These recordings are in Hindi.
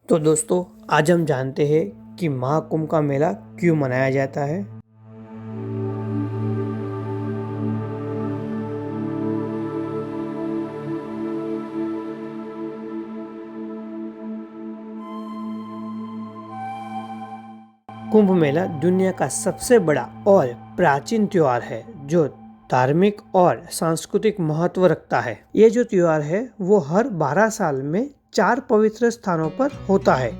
तो दोस्तों, आज हम जानते हैं कि महाकुंभ का मेला क्यों मनाया जाता है। कुंभ मेला दुनिया का सबसे बड़ा और प्राचीन त्योहार है जो धार्मिक और सांस्कृतिक महत्व रखता है। ये जो त्योहार है वो हर 12 साल में 4 पवित्र स्थानों पर होता है।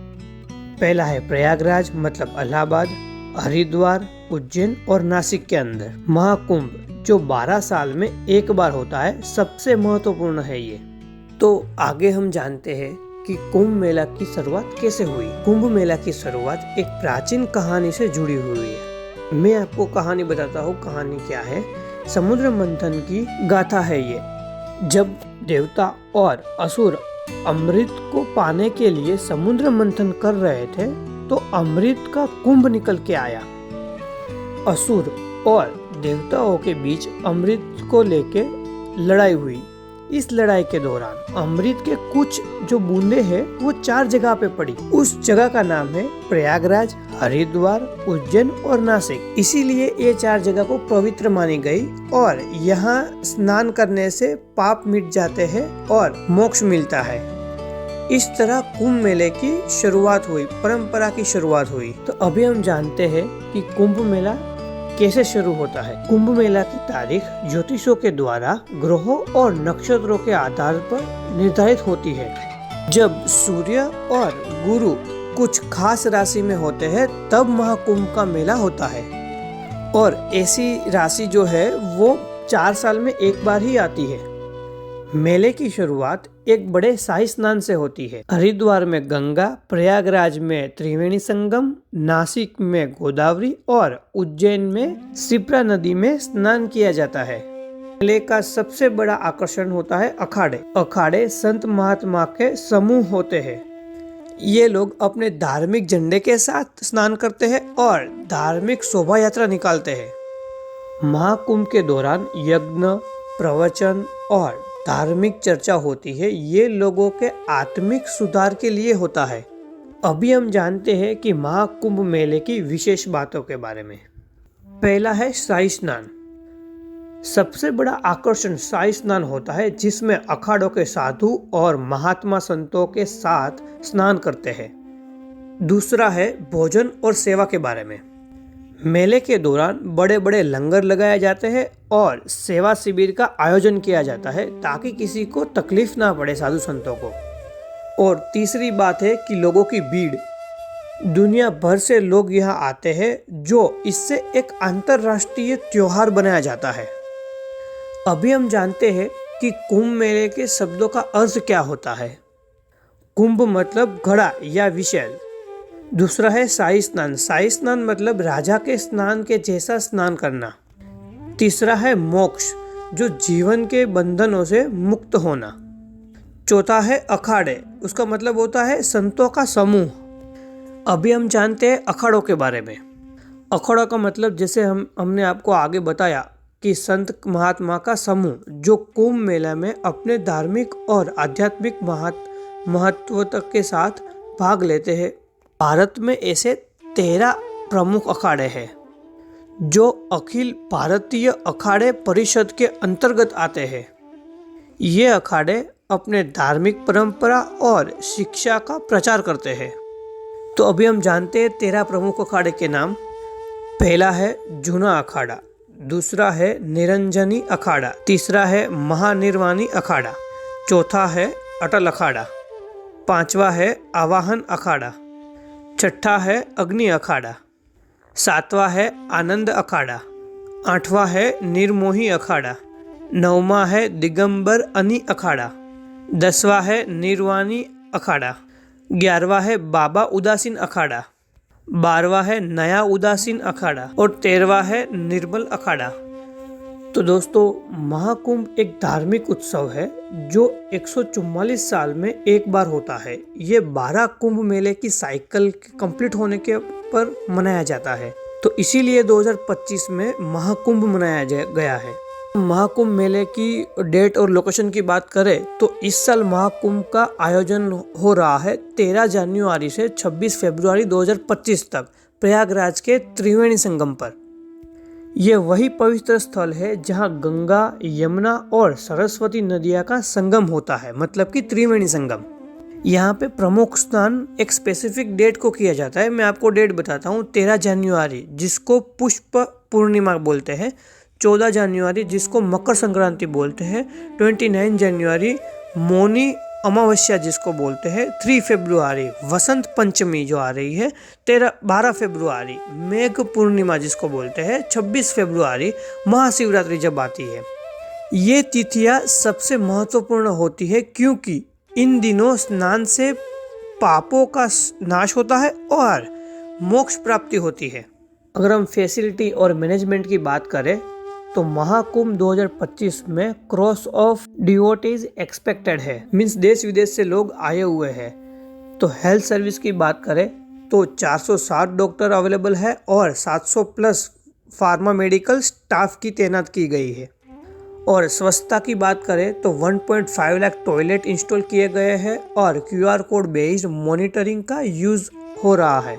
पहला है प्रयागराज मतलब इलाहाबाद, हरिद्वार, उज्जैन और नासिक के अंदर। महाकुंभ जो 12 साल में एक बार होता है, सबसे महत्वपूर्ण है ये। तो आगे हम जानते हैं कि कुंभ मेला की शुरुआत कैसे हुई। कुंभ मेला की शुरुआत एक प्राचीन कहानी से जुड़ी हुई है। मैं आपको कहानी बताता हूँ। कहानी क्या है? समुद्र मंथन की गाथा है ये। जब देवता और असुर अमृत को पाने के लिए समुद्र मंथन कर रहे थे तो अमृत का कुंभ निकल के आया। असुर और देवताओं के बीच अमृत को लेके लड़ाई हुई। इस लड़ाई के दौरान अमृत के कुछ जो बूंदे हैं वो 4 जगह पे पड़ी। उस जगह का नाम है प्रयागराज, हरिद्वार, उज्जैन और नासिक। इसीलिए ये 4 जगह को पवित्र मानी गई और यहाँ स्नान करने से पाप मिट जाते हैं और मोक्ष मिलता है। इस तरह कुंभ मेले की शुरुआत हुई, परंपरा की शुरुआत हुई। तो अभी हम जानते हैं कि कुंभ मेला कैसे शुरू होता है। कुंभ मेला की तारीख ज्योतिषों के द्वारा ग्रहों और नक्षत्रों के आधार पर निर्धारित होती है। जब सूर्य और गुरु कुछ खास राशि में होते हैं तब महाकुंभ का मेला होता है। और ऐसी राशि जो है वो 4 साल में एक बार ही आती है। मेले की शुरुआत एक बड़े शाही स्नान से होती है। हरिद्वार में गंगा, प्रयागराज में त्रिवेणी संगम, नासिक में गोदावरी और उज्जैन में शिप्रा नदी में स्नान किया जाता है। मेले का सबसे बड़ा आकर्षण होता है अखाड़े। अखाड़े संत महात्मा के समूह होते हैं। ये लोग अपने धार्मिक झंडे के साथ स्नान करते हैं और धार्मिक शोभा यात्रा निकालते हैं। महाकुंभ के दौरान यज्ञ, प्रवचन और धार्मिक चर्चा होती है। ये लोगों के आत्मिक सुधार के लिए होता है। अभी हम जानते हैं कि महाकुंभ मेले की विशेष बातों के बारे में। पहला है शाही स्नान। सबसे बड़ा आकर्षण शाही स्नान होता है जिसमें अखाड़ों के साधु और महात्मा संतों के साथ स्नान करते हैं। दूसरा है भोजन और सेवा के बारे में। मेले के दौरान बड़े बड़े लंगर लगाए जाते हैं और सेवा शिविर का आयोजन किया जाता है ताकि किसी को तकलीफ ना पड़े, साधु संतों को। और तीसरी बात है कि लोगों की भीड़। दुनिया भर से लोग यहाँ आते हैं जो इससे एक अंतर्राष्ट्रीय त्योहार बनाया जाता है। अभी हम जानते हैं कि कुंभ मेले के शब्दों का अर्थ क्या होता है। कुंभ मतलब घड़ा या विशाल। दूसरा है शाही स्नान। शाही स्नान मतलब राजा के स्नान के जैसा स्नान करना। तीसरा है मोक्ष, जो जीवन के बंधनों से मुक्त होना। चौथा है अखाड़े, उसका मतलब होता है संतों का समूह। अभी हम जानते हैं अखाड़ों के बारे में। अखाड़ों का मतलब जैसे हमने आपको आगे बताया कि संत महात्मा का समूह जो कुंभ मेला में अपने धार्मिक और आध्यात्मिक महत्व के साथ भाग लेते हैं। भारत में ऐसे 13 प्रमुख अखाड़े हैं जो अखिल भारतीय अखाड़े परिषद के अंतर्गत आते हैं। ये अखाड़े अपने धार्मिक परंपरा और शिक्षा का प्रचार करते हैं। तो अभी हम जानते हैं 13 प्रमुख अखाड़े के नाम। पहला है जूना अखाड़ा, दूसरा है निरंजनी अखाड़ा, तीसरा है महानिर्वाणी अखाड़ा, चौथा है अटल अखाड़ा, पांचवा है आवाहन अखाड़ा, छठा है अग्नि अखाड़ा, सातवां है आनंद अखाड़ा, आठवां है निर्मोही अखाड़ा, नौवां है दिगंबर अनि अखाड़ा, 10वां है निर्वाणी अखाड़ा, 11वां है बाबा उदासीन अखाड़ा, 12वां है नया उदासीन अखाड़ा और 13वां है निर्मल अखाड़ा। तो दोस्तों, महाकुंभ एक धार्मिक उत्सव है जो 144 साल में एक बार होता है। ये 12 कुंभ मेले की साइकिल कंप्लीट होने के पर मनाया जाता है। तो इसीलिए 2025 में महाकुंभ मनाया गया है। महाकुंभ मेले की डेट और लोकेशन की बात करें तो इस साल महाकुंभ का आयोजन हो रहा है 13 जनवरी से 26 फरवरी 2025 तक प्रयागराज के त्रिवेणी संगम पर। यह वही पवित्र स्थल है जहां गंगा, यमुना और सरस्वती नदियां का संगम होता है, मतलब कि त्रिवेणी संगम। यहाँ पे प्रमुख स्नान एक स्पेसिफिक डेट को किया जाता है। मैं आपको डेट बताता हूँ। 13 जनवरी जिसको पुष्प पूर्णिमा बोलते हैं, 14 जनवरी जिसको मकर संक्रांति बोलते हैं, 29 जनवरी मौनी अमावस्या जिसको बोलते हैं, 3 फरवरी वसंत पंचमी जो आ रही है, 12 फरवरी मेघ पूर्णिमा जिसको बोलते हैं, 26 फरवरी महाशिवरात्रि जब आती है। ये तिथियां सबसे महत्वपूर्ण होती है क्योंकि इन दिनों स्नान से पापों का नाश होता है और मोक्ष प्राप्ति होती है। अगर हम फैसिलिटी और मैनेजमेंट की बात करें तो महाकुंभ 2025 में क्रॉस ऑफ डिवोटीज एक्सपेक्टेड है, मीन्स देश विदेश से लोग आए हुए हैं। तो हेल्थ सर्विस की बात करें तो 460 डॉक्टर अवेलेबल है और 700 प्लस फार्मा मेडिकल स्टाफ की तैनात की गई है। और स्वच्छता की बात करें तो 1.5 लाख टॉयलेट इंस्टॉल किए गए हैं और QR कोड बेस्ड मॉनिटरिंग का यूज हो रहा है।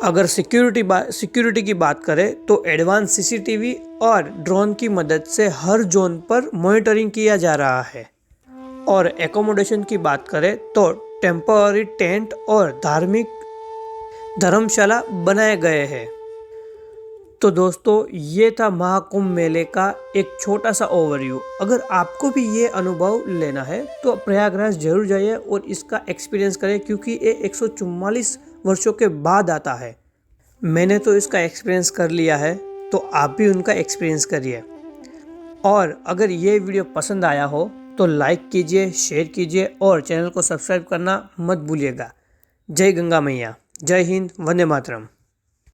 अगर सिक्योरिटी की बात करें तो एडवांस CCTV और ड्रोन की मदद से हर जोन पर मॉनिटरिंग किया जा रहा है। और एकोमोडेशन की बात करें तो टेम्पररी टेंट और धार्मिक धर्मशाला बनाए गए हैं। तो दोस्तों, ये था महाकुंभ मेले का एक छोटा सा ओवरव्यू। अगर आपको भी ये अनुभव लेना है तो प्रयागराज जरूर जाइए और इसका एक्सपीरियंस करें क्योंकि ये 144 वर्षों के बाद आता है। मैंने तो इसका एक्सपीरियंस कर लिया है, तो आप भी उनका एक्सपीरियंस करिए। और अगर ये वीडियो पसंद आया हो तो लाइक कीजिए, शेयर कीजिए और चैनल को सब्सक्राइब करना मत भूलिएगा। जय गंगा मैया, जय हिंद, वंदे मातरम।